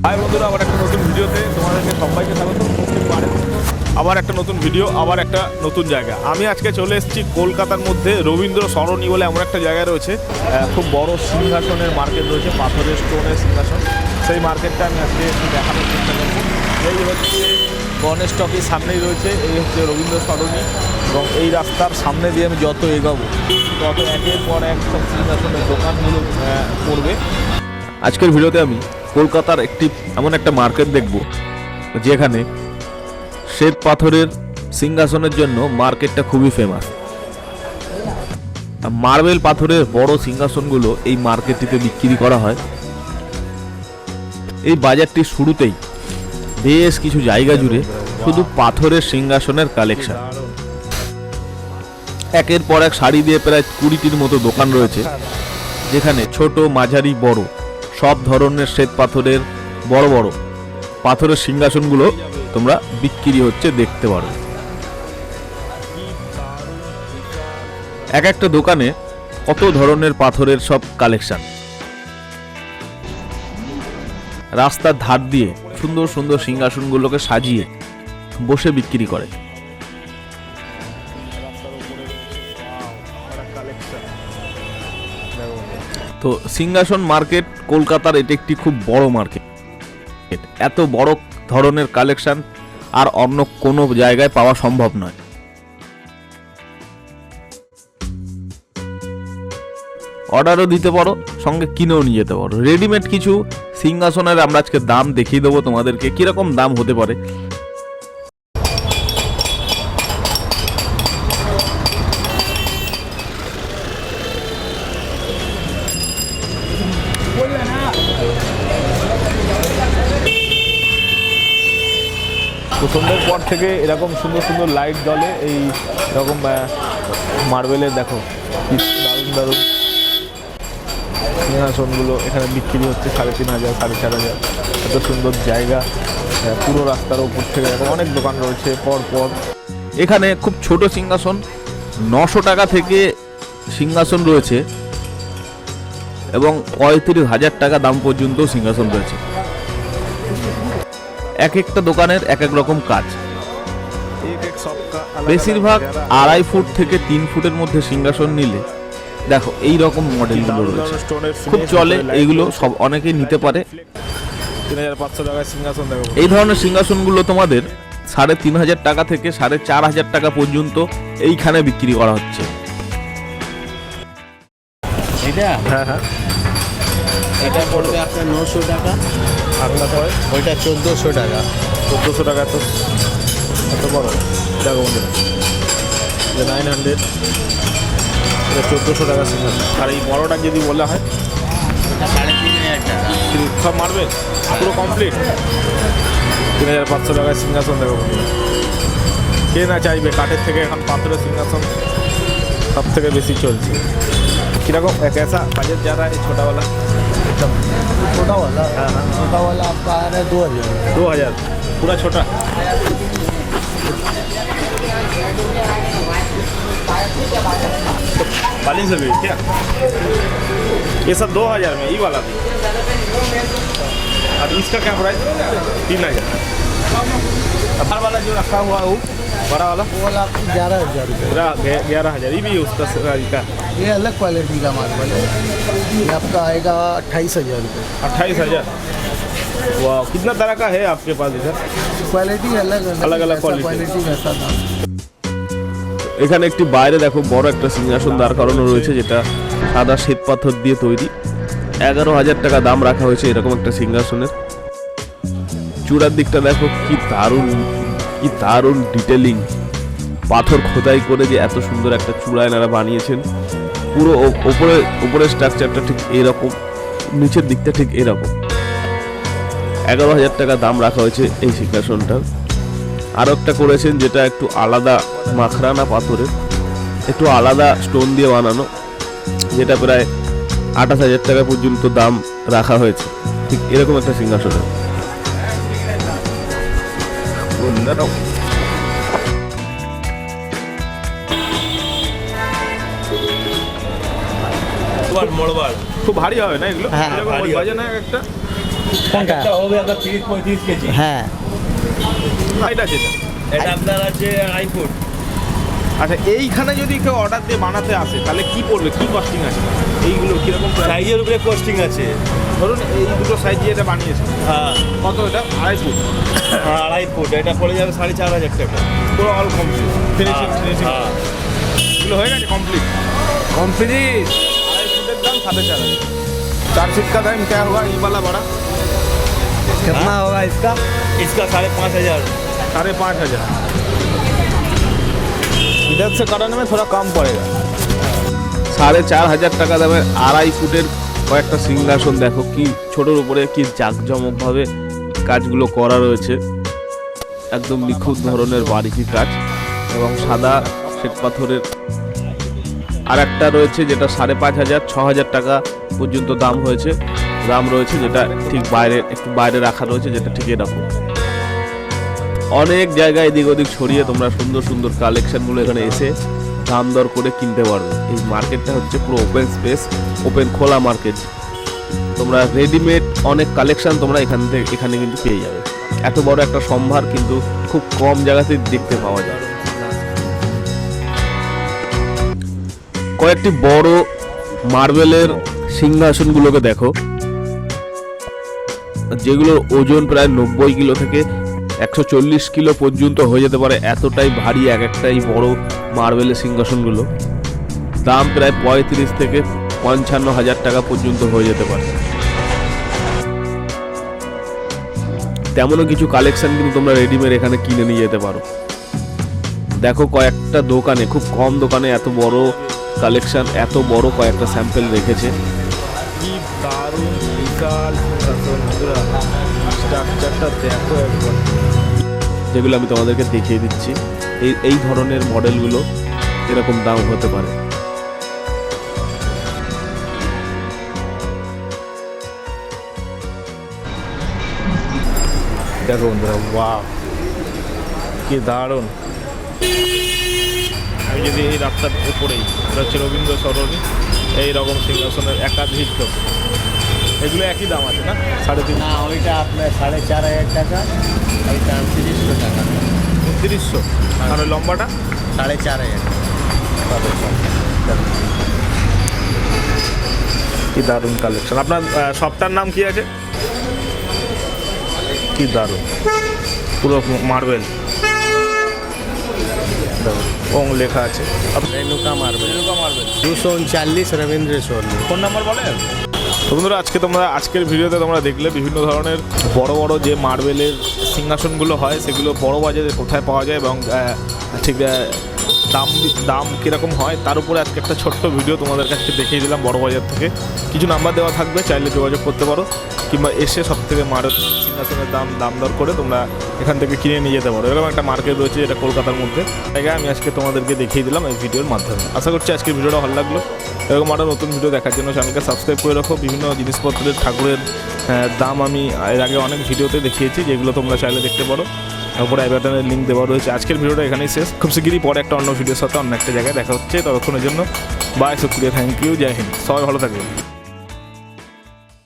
High বন্ধুরা, আবার একটা নতুন ভিডিওতে তোমাদেরকে সবাইকে স্বাগত। আবার একটা নতুন ভিডিও, আবার একটা নতুন জায়গা। আমি আজকে চলে এসেছি কলকাতার মধ্যে রবীন্দ্র সরণি বলে এমন একটা জায়গায় রয়েছে। খুব বড় সিংহাসনের মার্কেট রয়েছে, পাথরের স্টোনের সিংহাসন। সেই মার্কেটটা আমি আজকে একটু দেখানোর চেষ্টা করবো। এই হচ্ছে গণেশ টকির সামনেই রয়েছে, এই হচ্ছে রবীন্দ্র সরণি, এবং এই রাস্তার সামনে দিয়ে আমি যত এগাবো তত একের পর এক সব সিংহাসনের দোকানগুলো পড়বে। আজকের ভিডিওতে আমি কলকাতার এমন একটা মার্কেট দেখব যেখানে শ্বেত পাথরের সিংহাসনের জন্য মার্কেটটা খুবই ফেমাস। মার্বেল পাথরের বড় সিংহাসনগুলো এই মার্কেটটিতে বিক্রি করা হয়। এই বাজারটির শুরুতেই বেশ কিছু জায়গা জুড়ে শুধু পাথরের সিংহাসনের কালেকশন। একের পর এক সারি দিয়ে প্রায় 20টির মতো দোকান রয়েছে, যেখানে ছোট, মাঝারি, বড় সব ধরনের শ্বেত পাথরের বড় বড় পাথরের সিংহাসনগুলো তোমরা বিক্রি হচ্ছে দেখতে পারো। এক একটা দোকানে কত ধরনের পাথরের সব কালেকশন। রাস্তার ধার দিয়ে সুন্দর সুন্দর সিংহাসনগুলোকে সাজিয়ে বসে বিক্রি করে। তো সিংহাসন মার্কেট কলকাতার এটি একটি খুব বড় মার্কেট। এত বড় ধরনের কালেকশন আর অন্য কোনো জায়গায় পাওয়া সম্ভব নয়। অর্ডারও দিতে পারো, সঙ্গে কিনেও নিয়ে যেতে পারো। রেডিমেড কিছু সিংহাসনের আমরা আজকে দাম দেখিয়ে দেবো তোমাদেরকে, কিরকম দাম হতে পারে। সন্ধ্যের পর থেকে এরকম সুন্দর সুন্দর লাইট জ্বলে। এই রকম মার্বেলের দেখো কি দারুণ দারুণ সিংহাসনগুলো এখানে বিক্রি হচ্ছে 3,500, 4,500। এত সুন্দর জায়গা, পুরো রাস্তার ওপর থেকে অনেক দোকান রয়েছে পর পর। এখানে খুব ছোট সিংহাসন 900 টাকা থেকে সিংহাসন রয়েছে, এবং 35,000 টাকা দাম পর্যন্ত সিংহাসন রয়েছে। এক একটা দোকানের এক এক রকম কাজ। বেশিরভাগ 2.5 ফুট থেকে 3 ফুটের মধ্যে সিংহাসন নিলে দেখো এই রকম মডেলগুলো রয়েছে, খুব চলে। এইগুলো সব অনেকেই নিতে পারে। 3,500 টাকায় সিংহাসন দেখো। এই ধরনের সিংহাসনগুলো তোমাদের 3,500 টাকা থেকে 4,500 টাকা পর্যন্ত এইখানে বিক্রি করা হচ্ছে। হ্যাঁ, এটা পড়বে আপনার 900 টাকা, আপনার পরে ওইটা 1400 টাকা। 1400 টাকা তো এত বড় দেখো বন্ধুরা, 900, এটা 1400 টাকা সিংহাসন। আর এই বড়টা যদি বলা হয় এটা 3,500 টাকা। সব মারবে পুরো কমপ্লিট 3,500 টাকায় সিংহাসন দেখো বন্ধুরা। কে না চাইবে? কাঠের থেকে এখন পাথরের সিংহাসন সব থেকে বেশি চলছে। কীরকম कैसा बजट जा रहा है छोटा वाला? छोटा वाला, हाँ। छोटा वाला आपका आ रहा है 2,000। 2,000 पूरा छोटा। बालिंग से भी क्या ये सब 2,000 में, ये वाला भी। अब इसका क्या प्राइस? 3,000। बाहर वाला जो रखा हुआ है वो बड़ा वाला, वो वाला आपको 11,000 रुपये। 11,000। ये भी उसका का ये अलग क्वालिटी का मार्बल है, ये आपका आएगा 28,000 रुपये। 28,000। वाह, कितना तरह का है आपके पास इधर? क्वालिटी अलग अलग अलग क्वालिटी वैसा था। এখানে একটি বাইরে দেখো বড় একটা সিংহাসন দাঁড় করানো রয়েছে, যেটা সাদা শ্বেত পাথর দিয়ে তৈরি। 11,000 টাকা দাম রাখা হয়েছে এরকম একটা সিংহাসনের। চূড়ার দিকটা দেখো কি দারুণ ডিটেলিং। পাথর খোদাই করে যে এত সুন্দর একটা চূড়া এনারা বানিয়েছেন। পুরো উপরের স্ট্রাকচারটা ঠিক এরকম, নিচের দিকটা ঠিক এরকম। 11,000 টাকা দাম রাখা হয়েছে এই সিংহাসনটার। আরও একটা করেছেন যেটা একটু আলাদা, মাখরানা পাথরের, একটু আলাদা স্টোন দিয়ে বানানো, যেটা প্রায় 28,000 টাকা পর্যন্ত দাম রাখা হয়েছে। ঠিক এরকম একটা সিংহাসনের। খুব ভারী হবে না এগুলো? হ্যাঁ, ভারী হবে। বাজে না একটা কোনটা একটা হবে আপনার 30-35 কেজি। হ্যাঁ হাইট আছে এটা। এটা আপনার আছে 2.5 ফুট। আচ্ছা এইখানে যদি কেউ অর্ডার দিয়ে বানাতে আসে তাহলে কি পড়বে, কি কস্টিং আছে এইগুলো কিরকম প্রাইস? সাইজের উপরে কস্টিং আছে। ধরুন এই দুটো সাইজ দিয়ে এটা বানিয়েছে, হ্যাঁ কত এটা? 2.5 ফুট, 2.5 ফুট, এটা পড়ে যাবে 4,500 টাকা। পুরো অল কমপ্লিট ফিনিশিং ফিনিশিং হ্যাঁ। এগুলো হয়ে গেছে কমপ্লিট कम्प्लीट। 2.5 फुटेर दाम 4,500। 4 फीट का दाम क्या हुआ ये वाला बड़ा? कितना होगा इसका इसका 5,500। 5,500। इधर से कराने में थोड़ा कम पड़ेगा। 4,500 টাকা দামের 2.5 ফুটের কয়েকটা সিংহাসন দেখো, কি ছোটোর উপরে কি জাঁকজমকভাবে কাজগুলো করা রয়েছে, একদম নিখুঁত ধরনের বারিকি কাজ এবং সাদা শ্বেত পাথরের। আর একটা রয়েছে যেটা 5,500 6,000 টাকা পর্যন্ত দাম রয়েছে, যেটা ঠিক বাইরে একটু বাইরে রাখা রয়েছে, যেটা ঠিক এরকম। অনেক জায়গায় এদিক ওদিক ছড়িয়ে তোমরা সুন্দর সুন্দর কালেকশনগুলো এখানে এসে দাম দর করে কিনতে পারবে। এই মার্কেটটা হচ্ছে পুরো ওপেন স্পেস, ওপেন খোলা মার্কেট। তোমরা রেডিমেড অনেক কালেকশন তোমরা এখানে কিন্তু পেয়ে যাবে। এত বড় একটা সম্ভার কিন্তু খুব কম জায়গাতেই দেখতে পাওয়া যায়। কয়েকটি বড় মার্বেলের সিংহাসনগুলোকে দেখো, যেগুলোর ওজন প্রায় 90 কিলো থেকে 140 কিলো পর্যন্ত হয়ে যেতে পারে, এতটাই ভারী এক একটাই বড় মার্বেলের সিংহাসনগুলো। দাম প্রায় 35 থেকে 55,000 টাকা পর্যন্ত হয়ে যেতে পারে। তেমনও কিছু কালেকশন কিন্তু তোমরা রেডিমেড এখানে কিনে নিয়ে যেতে পারো। দেখো কয়েকটা দোকানে, খুব কম দোকানে এত বড় কালেকশন, এত বড় কয়েকটা স্যাম্পল রেখেছে। কি দারুণ বিশাল স্ট্রাকচারটা দেখো একবার। যেগুলো আমি তোমাদেরকে দেখিয়ে দিচ্ছি, এই ধরনের মডেলগুলো এরকম দাম হতে পারে। দেখো বন্ধুরা, ওয়াও কি দারুণ। আমি যদি এই রাস্তার উপরেই, এটা হচ্ছে রবীন্দ্র সরণি, এইরকম সিংহাসনের একাধিক তো এগুলো একই দাম আছে না? 3.5 না ওইটা আপনার 4,500 টাকা, ওইটা 300 টাকা। 2900। আর ওই লম্বাটা 4,500। কি দারুণ কালেকশন। আপনার শপটার নাম কি আছে? কি দারুণ, পুরো মার্বেল ওং লেখা আছে। Renuka marble, Renuka marble. 239 Ravindra Soni. Phone number বলেন। তো বন্ধুরা, আজকের ভিডিওতে তোমরা দেখলে বিভিন্ন ধরনের বড় বড় যে মার্বেলের সিংহাসনগুলো হয় সেগুলো বড় বাজারে কোথায় পাওয়া যায় এবং ঠিক দাম কীরকম হয় তার উপরে আজকে একটা ছোট্ট ভিডিও তোমাদের কাছে দেখিয়ে দিলাম বড় বাজার থেকে। কিছু নাম্বার দেওয়া থাকবে, চাইলে যোগাযোগ করতে পারো, কিংবা এসে সব থেকে সিংহাসনের দাম দর করে তোমরা এখান থেকে কিনে নিয়ে যেতে পারো। এরকম একটা মার্কেট রয়েছে যেটা কলকাতার মধ্যে, জায়গায় আমি আজকে তোমাদেরকে দেখিয়ে দিলাম এই ভিডিওর মাধ্যমে। আশা করছি আজকের ভিডিওটা ভালো লাগলো। এরকম আরও নতুন ভিডিও দেখার জন্য চ্যানেলকে সাবস্ক্রাইব করে রাখো। বিভিন্ন জিনিসপত্রের ঠাকুরের দাম আমি এর আগে অনেক ভিডিওতে দেখিয়েছি, যেগুলো তোমরা চাইলে দেখতে পারো। তারপরে আই বাটনের লিঙ্ক দেওয়া রয়েছে। আজকের ভিডিওটা এখানেই শেষ। খুব শিগগিরই পরে একটা অন্য ভিডিওর সাথে অন্য একটা জায়গায় দেখা হচ্ছে। ততক্ষণের জন্য বাই, শুক্রিয়া, থ্যাংক ইউ, জয় হিন্দ, সবাই ভালো থাকবেন।